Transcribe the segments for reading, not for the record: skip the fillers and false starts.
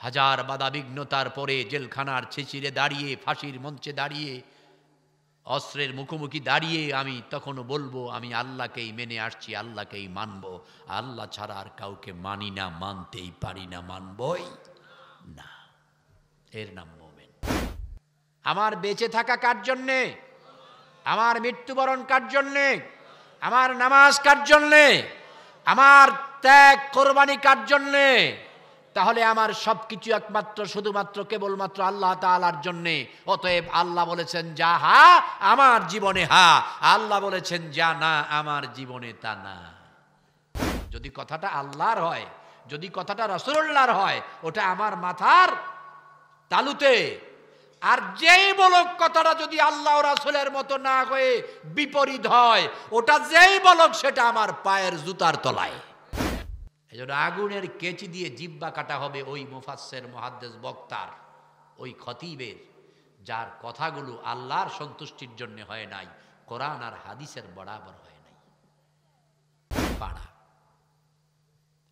হাজার বাধাবিঘ্নতার পরে জেলখানার ছিচিরে দাঁড়িয়ে, ফাঁসির মঞ্চে দাঁড়িয়ে, অস্ত্রের মুখোমুখি দাঁড়িয়ে আমি তখনও বলবো আমি আল্লাহকেই মেনে আসছি, আল্লাহকেই মানব, আল্লাহ ছাড়া আর কাউকে মানি না, মানতেই পারি না, মানবই না। এর নাম মুমিন। আমার বেঁচে থাকা কার জন্যে? আমার মৃত্যুবরণ কার জন্যে? আমার নামাজ কার জন্যে? আমার ত্যাগ কোরবানি কার জন্যে? তাহলে আমার সবকিছু একমাত্র শুধুমাত্র কেবলমাত্র আল্লাহ তাআলার জন্যে। অতএব আল্লাহ বলেছেন যা হা আমার জীবনে হা, আল্লাহ বলেছেন যা না আমার জীবনে তা না। যদি কথাটা আল্লাহর হয়, যদি কথাটা রাসূলুল্লাহর হয়, ওটা আমার মাথার তালুতে। আর যেই বলক কথাটা যদি আল্লাহ ও রাসূলের মতো না হয়ে বিপরীত হয়, ওটা যেই বলক সেটা আমার পায়ের জুতার তলায়। এজন্য আগুনের কেচি দিয়ে জিহ্বা কাটা হবে ওই মুফাসসির মুহাদ্দিস বক্তার, ওই খতিবের, যার কথাগুলো আল্লাহর সন্তুষ্টির জন্য হয় নাই, কোরআন আর হাদিসের বরাবর হয় নাই। পাড়া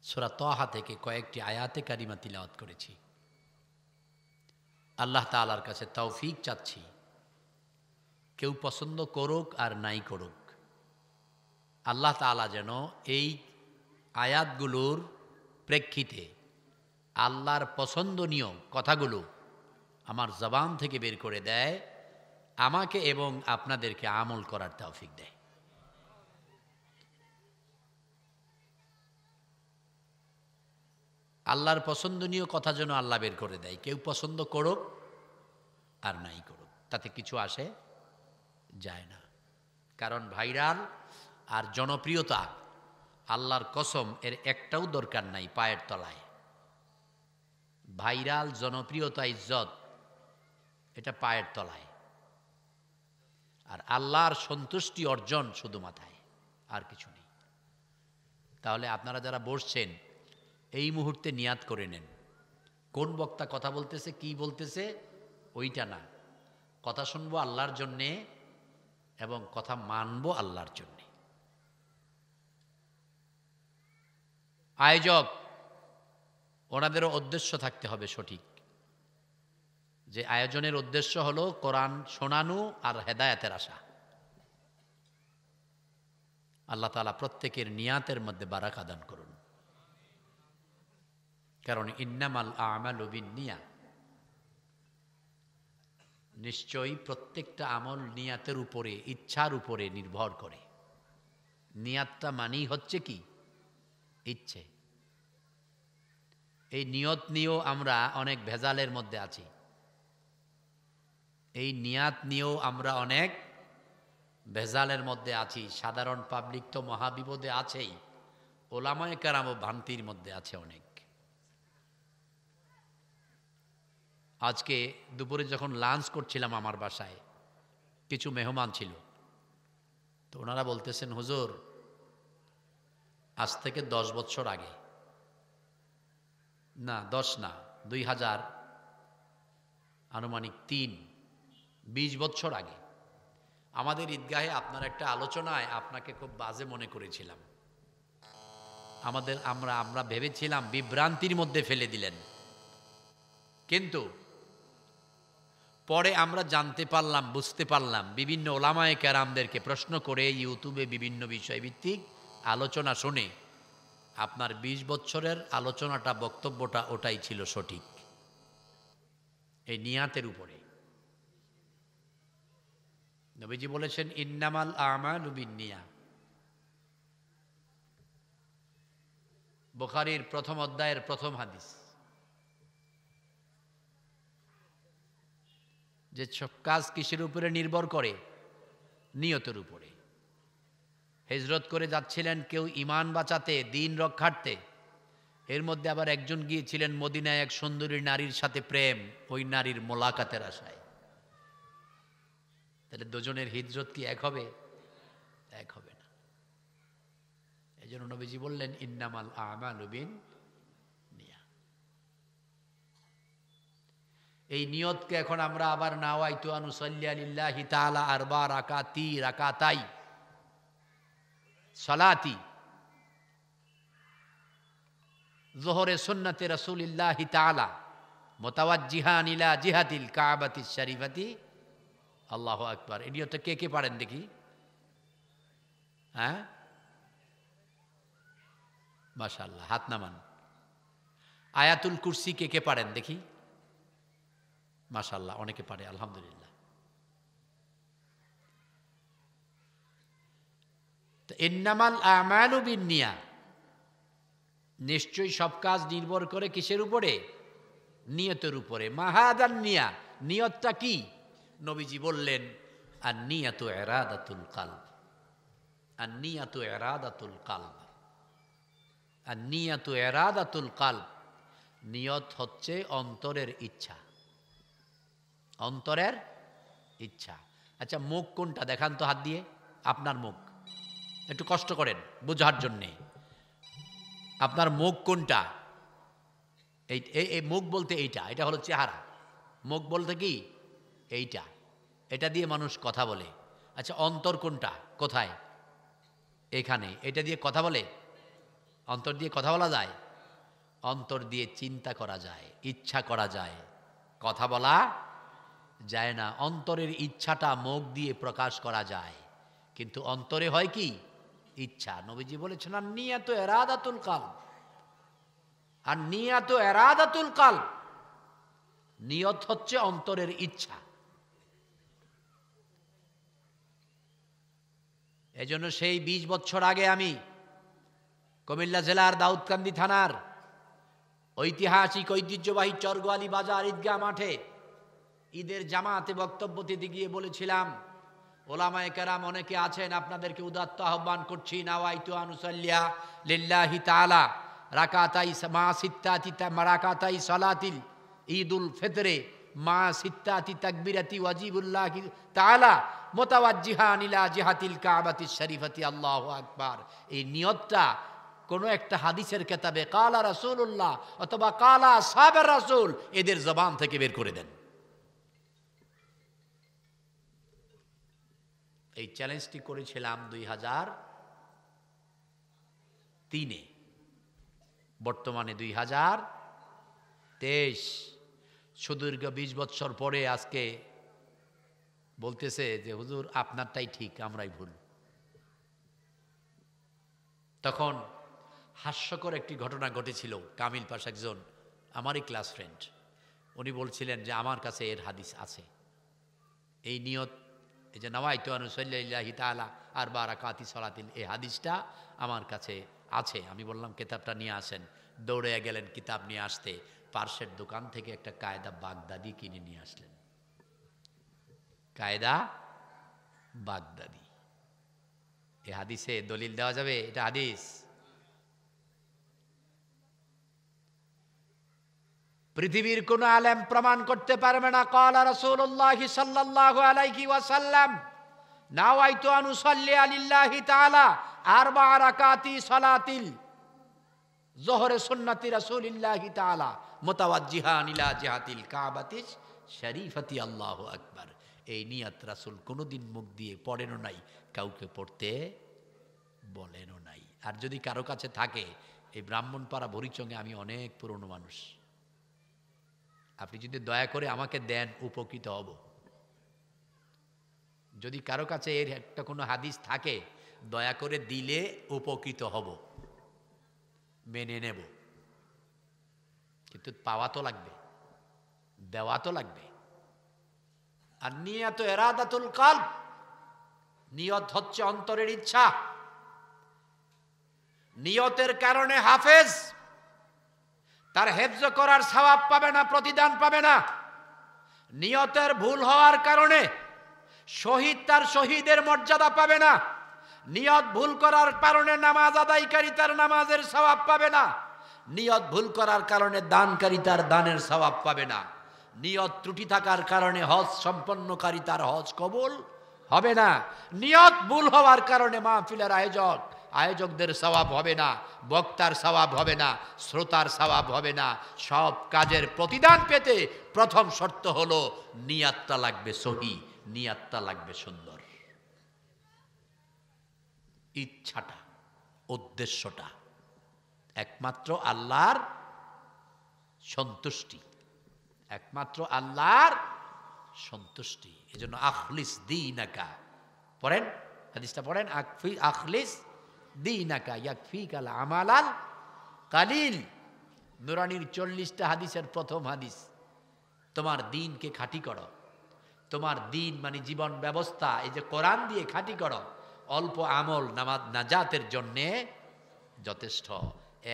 সূরা তাহা থেকে কয়েকটি আয়াতে কারিমা তিলাওয়াত করেছি। আল্লাহ তাআলার কাছে তৌফিক চাচ্ছি, কেউ পছন্দ করুক আর নাই করুক, আল্লাহ তাআলা যেন এই আয়াতগুলোর প্রেক্ষিতে আল্লাহর পছন্দনীয় কথাগুলো আমার জবান থেকে বের করে দেয়, আমাকে এবং আপনাদেরকে আমল করার তৌফিক দেয়। আল্লাহর পছন্দনীয় কথা যেন আল্লাহ বের করে দেয়, কেউ পছন্দ করুক আর নাই করুক, তাতে কিছু আসে যায় না। কারণ ভাইরাল আর জনপ্রিয়তা, আল্লাহর কসম, এর একটাও দরকার নাই পায়ের তলায়। ভাইরাল, জনপ্রিয়তা, ইজ্জত, এটা পায়ের তলায়। আর আল্লাহর সন্তুষ্টি অর্জন শুধু মাথায়, আর কিছু নেই। তাহলে আপনারা যারা বসছেন এই মুহূর্তে নিয়াত করে নেন, কোন বক্তা কথা বলতেছে, কি বলতেছে ওইটা না, কথা শুনবো আল্লাহর জন্যে এবং কথা মানবো আল্লাহর জন্যে। আয়োজক ওনাদেরও উদ্দেশ্য থাকতে হবে সঠিক, যে আয়োজনের উদ্দেশ্য হলো কোরআন শোনানো আর হেদায়েতের আশা। আল্লাহ তাআলা প্রত্যেকের নিয়াতের মধ্যে বারাকা দান করুন। কারণ ইন্নামাল আমালু বিন্নিয়া, নিশ্চয়ই প্রত্যেকটা আমল নিয়াতের উপরে, ইচ্ছার উপরে নির্ভর করে। নিয়াতটা মানেই হচ্ছে কি? ইচ্ছে। এই নিয়ত নিয়েও আমরা অনেক ভেজালের মধ্যে আছি, এই নিয়াত নিয়েও আমরা অনেক ভেজালের মধ্যে আছি। সাধারণ পাবলিক তো মহাবিপদে আছেই, ওলামায়ে কেরামও ভ্রান্তির মধ্যে আছে অনেক। আজকে দুপুরে যখন লাঞ্চ করছিলাম আমার বাসায়, কিছু মেহমান ছিল, তো ওনারা বলতেছেন হুজুর আজ থেকে 10 বছর আগে, না 10 না, 2000 আনুমানিক 20 বছর আগে আমাদের ঈদগাহে আপনার একটা আলোচনায় আপনাকে খুব বাজে মনে করেছিলাম। আমরা ভেবেছিলাম বিভ্রান্তির মধ্যে ফেলে দিলেন, কিন্তু পরে আমরা জানতে পারলাম, বুঝতে পারলাম, বিভিন্ন ওলামায়ে কেরামদেরকে প্রশ্ন করে ইউটিউবে বিভিন্ন বিষয়ভিত্তিক আলোচনা শুনে আপনার 20 বছরের আলোচনাটা, বক্তব্যটা ওটাই ছিল সঠিক, এই নিয়াতের উপরে। নবীজি বলেছেন ইন্নামাল আমালু বিন্নিয়া। বুখারীর প্রথম অধ্যায়ের প্রথম হাদিস, যে সব কাজ কিসের উপরে নির্ভর করে? নিয়তের উপরে। হিজরত করে যাচ্ছিলেন কেউ ঈমান বাঁচাতে, দ্বীন রক্ষার্থে, এর মধ্যে আবার একজন গিয়েছিলেন মদিনায় এক সুন্দরী নারীর সাথে প্রেম, ওই নারীর মোলাকাতের আশায়। তাহলে দুজনের হিজরত কি এক হবে? এক হবে না। এই জন্য নবীজি বললেন ইন্নামাল আমালু বিন্নিয়া। এই নিয়তকে এখন আমরা আবার নাওয়াইতু আন উসাল্লি লিল্লাহি তাআলা আরবা রাকাতাই সালাতি যোহরে সুন্নতে রাসূলিল্লাহি তাআলা মুতাওয়াজ্জিহান ইলা জিহাতিল কাবাতিশ শরীফাতি, আল্লাহু আকবার। এই নিয়তটা কে কে পারেন দেখি? হ্যাঁ, মাশাআল্লাহ, হাত নামান। আয়াতুল কুরসি কে কে পারেন দেখি? মাশাআল্লাহ, অনেকে পারে, আলহামদুলিল্লাহ। তো ইন্নামাল আমালু বিন্নিয়া, নিশ্চয়ই সব কাজ নির্ভর করে কিসের উপরে? নিয়তের উপরে। মাহাদান নিয়া, নিয়তটা কি? নবীজি বললেন আর নিয়াতু ইরাদাতুল কলব, আর নিয়াতু ইরাদাতুল কলব, আর নিয়াতু ইরাদাতুল কলব। নিয়ত হচ্ছে অন্তরের ইচ্ছা, অন্তরের ইচ্ছা। আচ্ছা, মুখ কোনটা দেখান তো হাত দিয়ে, আপনার মুখ একটু কষ্ট করেন বোঝার জন্যে। আপনার মুখ কোনটা? এই মুখ বলতে এইটা, এটা হলো চেহারা। মুখ বলতে কি? এইটা, এটা দিয়ে মানুষ কথা বলে। আচ্ছা, অন্তর কোনটা? কোথায়? এখানে। এটা দিয়ে কথা বলে? অন্তর দিয়ে কথা বলা যায়? অন্তর দিয়ে চিন্তা করা যায়, ইচ্ছা করা যায়, কথা বলা যায় না। অন্তরের ইচ্ছাটা মুখ দিয়ে প্রকাশ করা যায়, কিন্তু অন্তরে হয় কি? ইচ্ছা। নবীজি বলেছেন আর নিয়াত ইরাদাতুল কলব, আর নিয়াত ইরাদাতুল কলব, নিয়ত হচ্ছে অন্তরের ইচ্ছা। এজন্য সেই ২০ বছর আগে আমি কুমিল্লা জেলার দাউদকান্দি থানার ঐতিহাসিক ঐতিহ্যবাহী চরগোয়ালি বাজার ঈদগাহ মাঠে ঈদের জামাতে বক্তব্য দিতে গিয়ে বলেছিলাম, ওলামায়ে কেরাম অনেকে আছেন, আপনাদেরকে উদাত্ত আহ্বান করছি, নাওয়াইতু আনুসাল্লিয়া লিল্লাহি তাআলা রাকাতাই মা সিত্তাতি রাকাতাই সালাতিল ঈদুল ফিতরে মা সিত্তাতি তাকবীরাতি ওয়াজিবুল্লাহি তাআলা মুতাওয়াজ্জিহান ইলা জিহাতিল কাবাতিশ শরীফাতি, আল্লাহু আকবার। এই নিয়তটা কোনো একটা হাদিসের কিতাবে কালা রাসূলুল্লাহ অথবা কালা আসহাবের রাসূল এদের জবান থেকে বের করে দেন। এই চ্যালেঞ্জটি করেছিলাম 2003-এ, বর্তমানে 2023। সুদীর্ঘ 20 বছর পরে আজকে বলতেছে যে হুজুর আপনারটাই ঠিক, আমরাই ভুল। তখন হাস্যকর একটি ঘটনা ঘটেছিল। কামিল পাশা একজন আমারই ক্লাস ফ্রেন্ড, উনি বলছিলেন যে আমার কাছে এর হাদিস আছে, এই নিয়ত, এই যে নাওয়াইতু আনুসাল্লিল্লাহি তাআলা আরবা রাকাতি সালাতিল, এই হাদিসটা আমার কাছে আছে। আমি বললাম কিতাবটা নিয়ে আসেন। দৌড়ে গেলেন কিতাব নিয়ে আসতে, পার্শ্বের দোকান থেকে একটা কায়দা বাগদাদি কিনে নিয়ে আসলেন। কায়দা বাগদাদি, এ হাদিসে দলিল দেওয়া যাবে? এটা হাদিস। পৃথিবীর কোন আলেম প্রমাণ করতে পারবে না ক্বালা রাসূলুল্লাহ সাল্লাল্লাহু আলাইহি ওয়াসাল্লাম নাওয়াইতু আন উসাল্লি লিল্লাহি তাআলা আরবা রাকাতি সালাতিল যোহরে সুন্নতি রাসূলিল্লাহি তাআলা মুতাওয়াজ্জিহান ইলা জিহাতিল কাবাতিশ শরীফাতি, আল্লাহু আকবার। এই নিয়ত রাসূল কোনোদিন মুখ দিয়ে পড়েনও নাই, কাউকে পড়তে বলেনও নাই। আর যদি কারো কাছে থাকে, এই ব্রাহ্মণপাড়া ভরিচঙ্গে আমি অনেক পুরনো মানুষ, আপনি যদি দয়া করে আমাকে দেন উপকৃত হব। যদি কারো কাছে এর একটা কোনো হাদিস থাকে, দয়া করে দিলে উপকৃত হব, মেনে নেব। কিন্তু পাওয়া তো লাগবে, দেওয়া তো লাগবে। আর নিয়ত ইরাদাতুল কলব, নিয়ত হচ্ছে অন্তরের ইচ্ছা। নিয়তের কারণে হাফেজ তার হেফজ করার সওয়াব পাবে না, প্রতিদান পাবে না। নিয়তের ভুল হওয়ার কারণে শহীদ তার শহীদের মর্যাদা পাবে না। নিয়ত ভুল করার কারণে নামাজ আদায়কারী তার নামাজের সওয়াব পাবে না। নিয়ত ভুল করার কারণে দানকারী তার দানের সওয়াব পাবে না। নিয়ত ত্রুটি থাকার কারণে হজ সম্পন্নকারী তার হজ কবুল হবে না। নিয়ত ভুল হওয়ার কারণে মাহফিলের আয়োজকদের সওয়াব হবে না, বক্তার সওয়াব হবে না, শ্রোতার সওয়াব হবে না। সব কাজের প্রতিদান পেতে প্রথম শর্ত হলো নিয়াতটা লাগবে সহি, নিয়াতটা লাগবে সুন্দর। ইচ্ছাটা, উদ্দেশ্যটা একমাত্র আল্লাহর সন্তুষ্টি, একমাত্র আল্লাহর সন্তুষ্টি। এজন্য আখলিস দীনাকা পড়েন, হাদিসটা পড়েন, আখলিস দীনাকা ইয়াকফিকাল আমালাল কালিল। নুরানির 40টা হাদিসের প্রথম হাদিস, তোমার দিনকে খাঁটি করো। তোমার দিন মানে জীবন ব্যবস্থা, এই যে কোরআন দিয়ে খাঁটি করো। অল্প আমল নাজাতের জন্যে যথেষ্ট।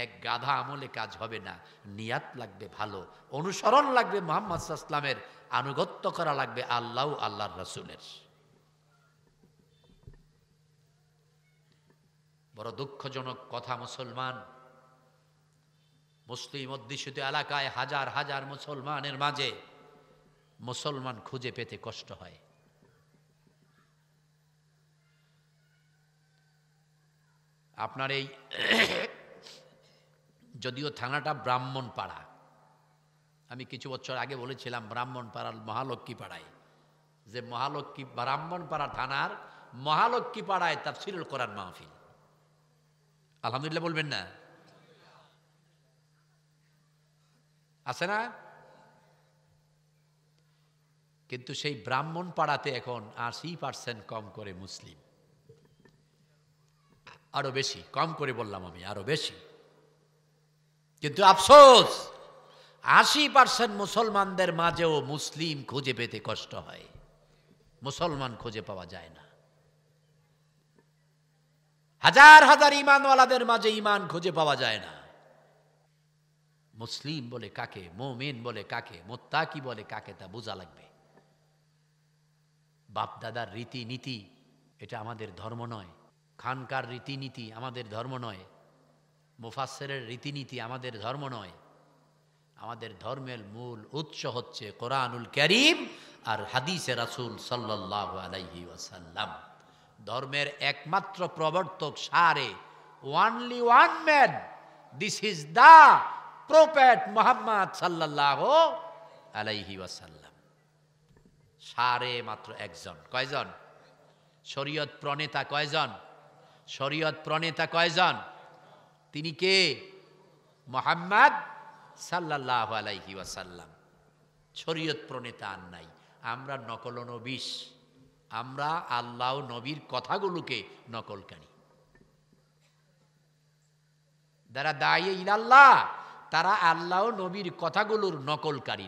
এক গাধা আমলে কাজ হবে না, নিয়াত লাগবে ভালো, অনুসরণ লাগবে মুহাম্মদ সাল্লাল্লাহু আলাইহি ওয়াসাল্লামের, আনুগত্য করা লাগবে আল্লাহ আল্লাহর রাসূলের। বড় দুঃখজনক কথা, মুসলিম অধ্যুষিত এলাকায় হাজার হাজার মুসলমানের মাঝে মুসলমান খুঁজে পেতে কষ্ট হয়। আপনার এই যদিও থানাটা ব্রাহ্মণপাড়া, আমি কিছু বছর আগে বলেছিলাম ব্রাহ্মণপাড়ার মহালক্ষ্মী পাড়ায়, যে মহালক্ষ্মী ব্রাহ্মণপাড়া থানার মহালক্ষ্মী পাড়ায় তাফসীরুল কোরআন মাহফিল। আলহামদুলিল্লাহ বলবেন না? আছে না? কিন্তু সেই ব্রাহ্মণ পাড়াতে এখন 80% কম করে মুসলিম, আরো বেশি, কম করে বললাম আমি, আরো বেশি। কিন্তু আফসোস 80% মুসলমানদের মাঝেও মুসলিম খুঁজে পেতে কষ্ট হয়, মুসলমান খুঁজে পাওয়া যায় না। হাজার হাজার ঈমানওয়ালাদের মাঝে ঈমান খুঁজে পাওয়া যায় না। মুসলিম বলে কাকে, মুমিন বলে কাকে, মুত্তাকি বলে কাকে, তা বোঝা লাগবে। বাপদাদার রীতিনীতি এটা আমাদের ধর্ম নয়, খানকার রীতিনীতি আমাদের ধর্ম নয়, মুফাসসিরের রীতিনীতি আমাদের ধর্ম নয়। আমাদের ধর্মের মূল উৎস হচ্ছে কোরআনুল কারীম আর হাদিসে রাসূল সাল্লাল্লাহু আলাইহি ওয়াসাল্লাম। ধর্মের একমাত্র প্রবর্তক সারে, only one man, this is the prophet Muhammad সাল্লাল্লাহু আলাইহি ওয়াসাল্লাম। সারে মাত্র একজন। কয়জন? শরীয়ত প্রণেতা কয়জন? শরীয়ত প্রণেতা কয়জন? তিনি কে? মুহাম্মদ সাল্লাল্লাহু আলাইহি ওয়াসাল্লাম। শরীয়ত প্রণেতা আর নাই। আমরা নকলনবিশ, আমরা আল্লাহ নবীর কথাগুলোকে নকলকারী। যারা দায়ে ইলাল্লাহ তারা আল্লাহ নবীর কথাগুলোর নকলকারী।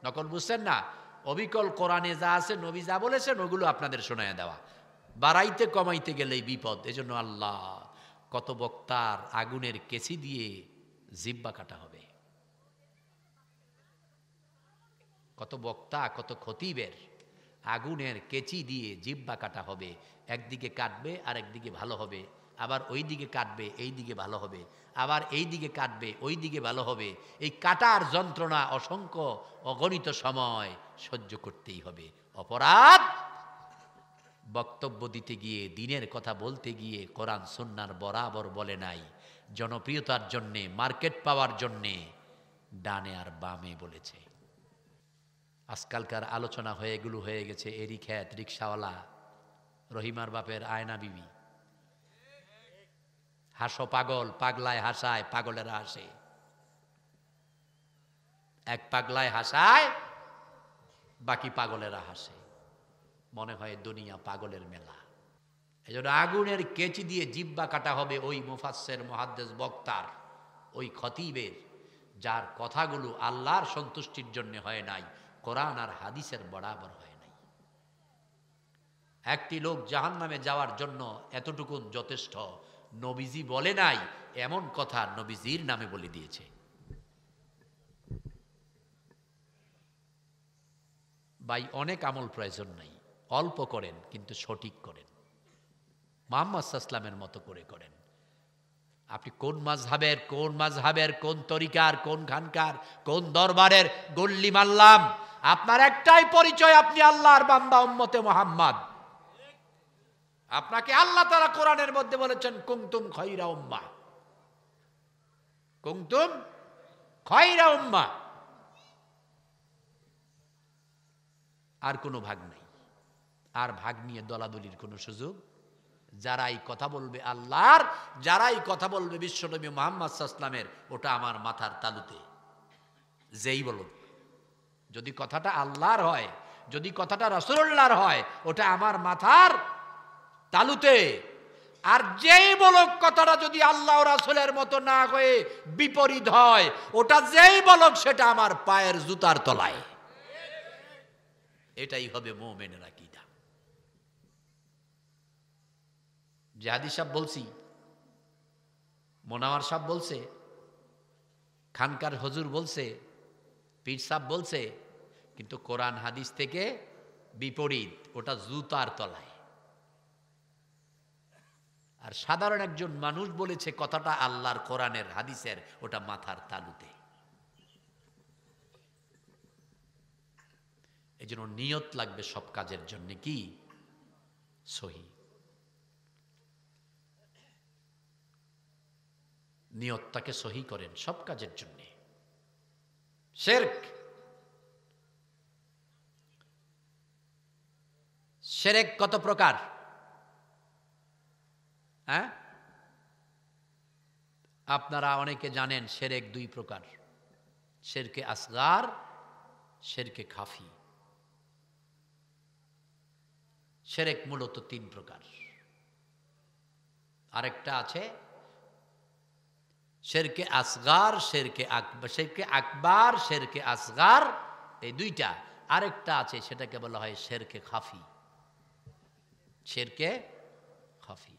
নকল বুঝছেন না? অবিকল কোরআনে যা আছে, নবী যা বলেছেন ওগুলো আপনাদের শোনায় দেওয়া। বাড়াইতে কমাইতে গেলেই বিপদ। এজন্য আল্লাহ, কত বক্তার আগুনের কেচি দিয়ে জিহ্বা কাটা হবে, কত বক্তা কত খতিবের আগুনের কেচি দিয়ে জিহ্বা কাটা হবে। একদিকে কাটবে আর একদিকে ভালো হবে, আবার ওই দিকে কাটবে এই দিকে ভালো হবে, আবার এই দিকে কাটবে ওই দিকে ভালো হবে। এই কাটার যন্ত্রণা অসংখ্য অগণিত সময় সহ্য করতেই হবে। অপরাধ বক্তব্য দিতে গিয়ে, দিনের কথা বলতে গিয়ে কোরআন সুন্নাহর বরাবর বলে নাই, জনপ্রিয়তার জন্যে, মার্কেট পাওয়ার জন্যে ডানে আর বামে বলেছে। আজকালকার আলোচনা এগুলো হয়ে গেছে এরি খ্যাত, রিক্সাওয়ালা, রহিমার বাপের আয়না বিবি, হাসো পাগল, পাগলায় হাসায় পাগলেরা হাসে। এক পাগলায় হাসায়, বাকি পাগলেরা হাসে। মনে হয় দুনিয়া পাগলের মেলা। এজন্য আগুনের কেচি দিয়ে জিহ্বা কাটা হবে ওই মুফাসসির, মুহাদ্দিস, বক্তার, ওই খতিবের, যার কথাগুলো আল্লাহর সন্তুষ্টির জন্য হয় নাই, কোরআন আর হাদিসের বরাবর হয় নাই। একটি লোক জাহান্নামে যাওয়ার জন্য এতটুকুন যথেষ্ট। নবীজি বলে নাই এমন কথা নবীজির নামে বলে দিয়েছে। ভাই, অনেক আমল প্রয়োজন নাই, অল্প করেন কিন্তু সঠিক করেন, মুহাম্মদ সাল্লাল্লাহু আলাইহি ওয়াসাল্লামের মতো করে করেন। আপনি কোন মাযহাবের, কোন তরিকার, কোন খানকার, কোন দরবারের গল্লি মারলাম, আপনার একটাই পরিচয়, আপনি আল্লাহর বান্দা, উম্মতে মুহাম্মদ। আপনাকে আল্লাহ তাআলা কোরআনের মধ্যে বলেছেন কুনতুম খায়রা উম্মাহ, কুনতুম খায়রা উম্মাহ। আর কোনো ভাগ নাই, আর ভাগ নিয়ে দলাদলির কোনো সুযোগ। যারাই কথা বলবে আল্লাহর, যারাই কথা বলবে বিশ্বনবী মুহাম্মদ সাল্লাল্লাহু আলাইহি ওয়াসাল্লামের, ওটা আমার মাথার তালুতে, যেই বলুক। যদি কথাটা আল্লাহর হয়, যদি কথাটা রাসূলুল্লাহর হয়, ওটা আমার মাথার তালুতে। আর যেই বলক কথাটা যদি আল্লাহ ও রাসূলের মতো না হয়ে বিপরীত হয়, ওটা যেই বলক সেটা আমার পায়ের জুতার তলায়। এটাই হবে মুমিনের আকীদা। যে হাদিস সাহেব বলছি, মোনাওয়ার সাহেব বলছে, খানকার হুজুর বলছে, পীর সাহেব বলছে, কিন্তু কোরআন হাদিস থেকে বিপরীত, ওটা জুতার তলায়। আর সাধারণ একজন মানুষ বলেছে কথাটা আল্লাহর কোরআনের হাদিসের, ওটা মাথার তালুতে। এই জন্য নিয়ত লাগবে সব কাজের জন্য কি সহি। নিয়তটাকে সহি করেন সব কাজের জন্য। শিরক, শিরক কত প্রকার? হ্যাঁ, আপনারা অনেকে জানেন শিরক দুই প্রকার, শিরকে আসগার, শিরকে খাফি। শিরক মূলত তিন প্রকার। আরেকটা আছে শিরকে আসগার, শিরকে আকবার, শিরকে আকবার, শিরকে আসগার, এই দুইটা। আরেকটা আছে সেটাকে বলা হয় শিরকে খাফি। শিরকে খাফি।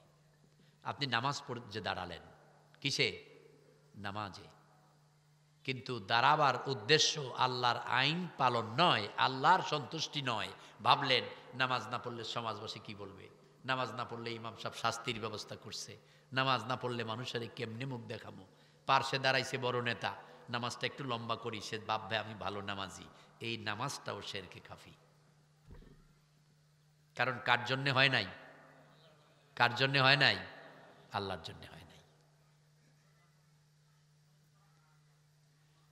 আপনি নামাজ পড়তে দাঁড়ালেন, কিসে? নামাজে। কিন্তু দাঁড়াবার উদ্দেশ্য আল্লাহর আইন পালন নয়, আল্লাহর সন্তুষ্টি নয়। ভাবলেন নামাজ না পড়লে সমাজবাসী কি বলবে, নামাজ না পড়লে ইমাম সাহেব শাস্তির ব্যবস্থা করছে, নামাজ না পড়লে মানুষের কেমনে মুখ দেখামো, পার্শ্বে দাঁড়াইছে বড় নেতা, নামাজটা একটু লম্বা করি, সে ভাববে আমি ভালো নামাজি। এই নামাজটাও শিরকে খাফি। কারণ কার জন্যে হয় নাই? কার জন্যে হয় নাই? আল্লাহর জন্যে হয় নাই।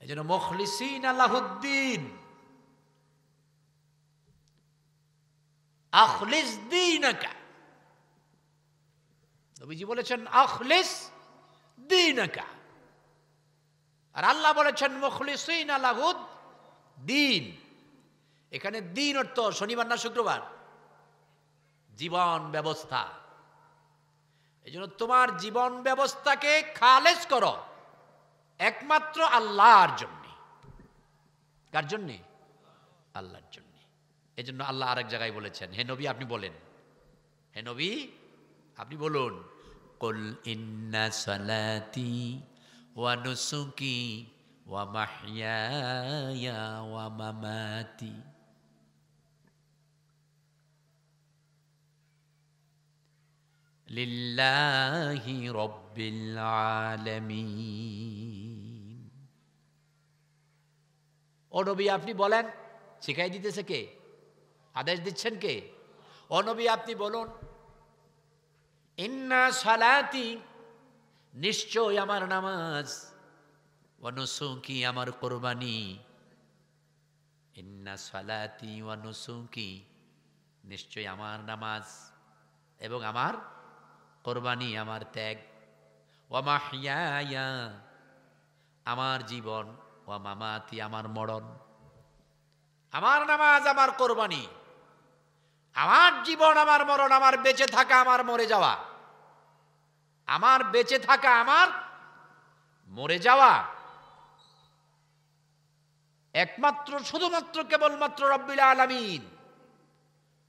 এই জন্য মুখলিসিন লাহুদ্দিন, আখলিস দীনাকা। নবীজি বলেছেন আখলিস দীনাকা, আর আল্লাহ বলেছেন মুখলিসিন লাহুদ্দিন। এখানে দিন অর্থ শনিবার না শুক্রবার? জীবন ব্যবস্থা। এই জন্য তোমার জীবন ব্যবস্থাকে খালেস করো একমাত্র আল্লাহর জন্যে। কার জন্যে? আল্লাহর জন্যে। এই জন্য আল্লাহ আরেক জায়গায় বলেছেন, হে নবী আপনি বলেন, হে নবী আপনি বলুন, কুল ইন্না সালাতি ওয়া নুসুকি ওয়া মাহইয়ায়া ওয়া মামাতি লিল্লাহি রাব্বিল আলামিন। ও নবী আপনি বলেন, শিখাই দিতেছে কে? আদেশ দিচ্ছেন কে? ও নবী আপনি বলুন, ইন্না সালাতি নিশ্চয় আমার নামাজ, ওয়া নুসুকি আমার কুরবানি, ইন্না সালাতি ওয়া নুসুকি নিশ্চয় আমার নামাজ এবং আমার কুরবানি, আমার ত্যাগ, ওয়া মাহইয়ায়া আমার জীবন, ওয়া মামাতি আমার মরণ। আমার নামাজ, আমার কুরবানি, আমার জীবন, আমার মরণ, আমার বেঁচে থাকা, আমার মরে যাওয়া, আমার বেঁচে থাকা, আমার মরে যাওয়া একমাত্র শুধুমাত্র কেবলমাত্র রব্বিল আলামিন,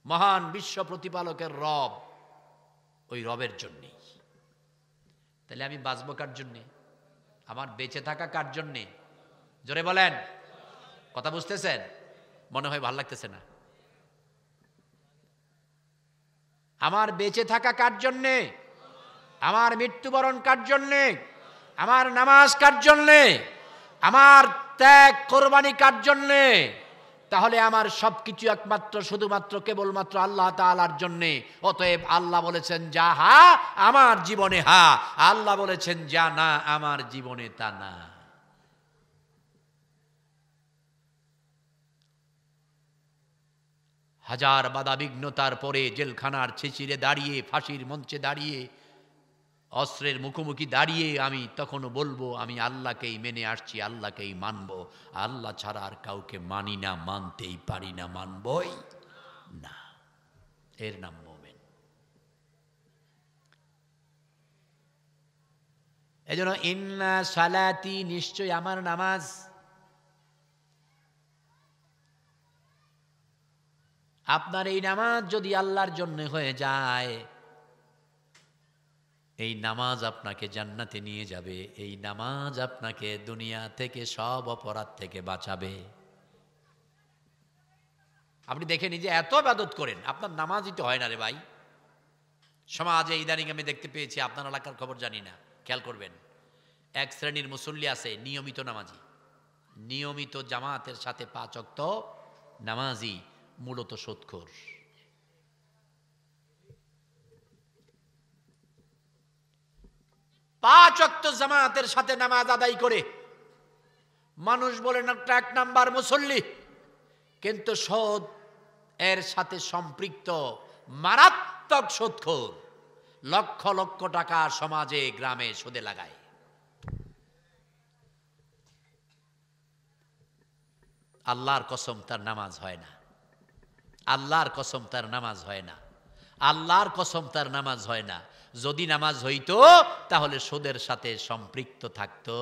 মহান বিশ্ব প্রতিপালকের রব, ওই রবের জন্যে। তাহলে আমি বাঁচবো কার জন্যে? আমার বেঁচে থাকা কার জন্যে? জোরে বলেন, কথা বুঝতেছেন? মনে হয় ভাল লাগতেছে না। আমার বেঁচে থাকা কার জন্যে? আমার মৃত্যুবরণ কার জন্যে? আমার নামাজ কার জন্যে? আমার ত্যাগ কোরবানি কার জন্যে? তাহলে আমার সবকিছু একমাত্র শুধুমাত্র কেবলমাত্র আল্লাহ তাআলার জন্যে। অতএব আল্লাহ বলেছেন যা হা আমার জীবনে হা, আল্লাহ বলেছেন যা না আমার জীবনে তা না। হাজার বাধা বিঘ্নতার পরে জেলখানার ছিচিরে দাঁড়িয়ে, ফাঁসির মঞ্চে দাঁড়িয়ে অস্ত্রের মুখোমুখি দাঁড়িয়ে আমি তখনও বলবো আমি আল্লাহকেই মেনে আসছি, আল্লাহকেই মানব, আল্লাহ ছাড়া আর কাউকে মানি না, মানতেই পারি না, মানবই না। এর নাম মুমিন। এজন্য ইন্না সালাতি, নিশ্চয় আমার নামাজ, আপনার এই নামাজ যদি আল্লাহর জন্য হয়ে যায়, এই নামাজ আপনাকে জান্নাতে নিয়ে যাবে, এই নামাজ আপনাকে দুনিয়া থেকে সব অপরাধ থেকে বাঁচাবে। আপনি দেখে নিজে এত ইবাদত করেন, আপনার নামাজই তো হয় না রে ভাই। সমাজে ইদানিং আমি দেখতে পেয়েছি, আপনার এলাকার খবর জানি না, খেয়াল করবেন, এক শ্রেণীর মুসল্লি আছে নিয়মিত নামাজি, নিয়মিত জামাতের সাথে 5 ওয়াক্ত নামাজি, মূলত সুদখোর। পাঁচ ওয়াক্ত জামাতের সাথে নামাজ আদায় করে মানুষ বলেন একটা 1 নাম্বার মুসল্লি, কিন্তু সুদ এর সাথে সম্পৃক্ত মারাত্মক সুদখোর। লক্ষ লক্ষ টাকা সমাজে গ্রামে সুদে লাগায়। আল্লাহর কসম তার নামাজ হয় না, আল্লাহর কসম তার নামাজ হয় না, আল্লাহর কসম তার নামাজ হয় না। যদি নামাজ হইতো তাহলে সুদের সাথে সম্পৃক্ত থাকতো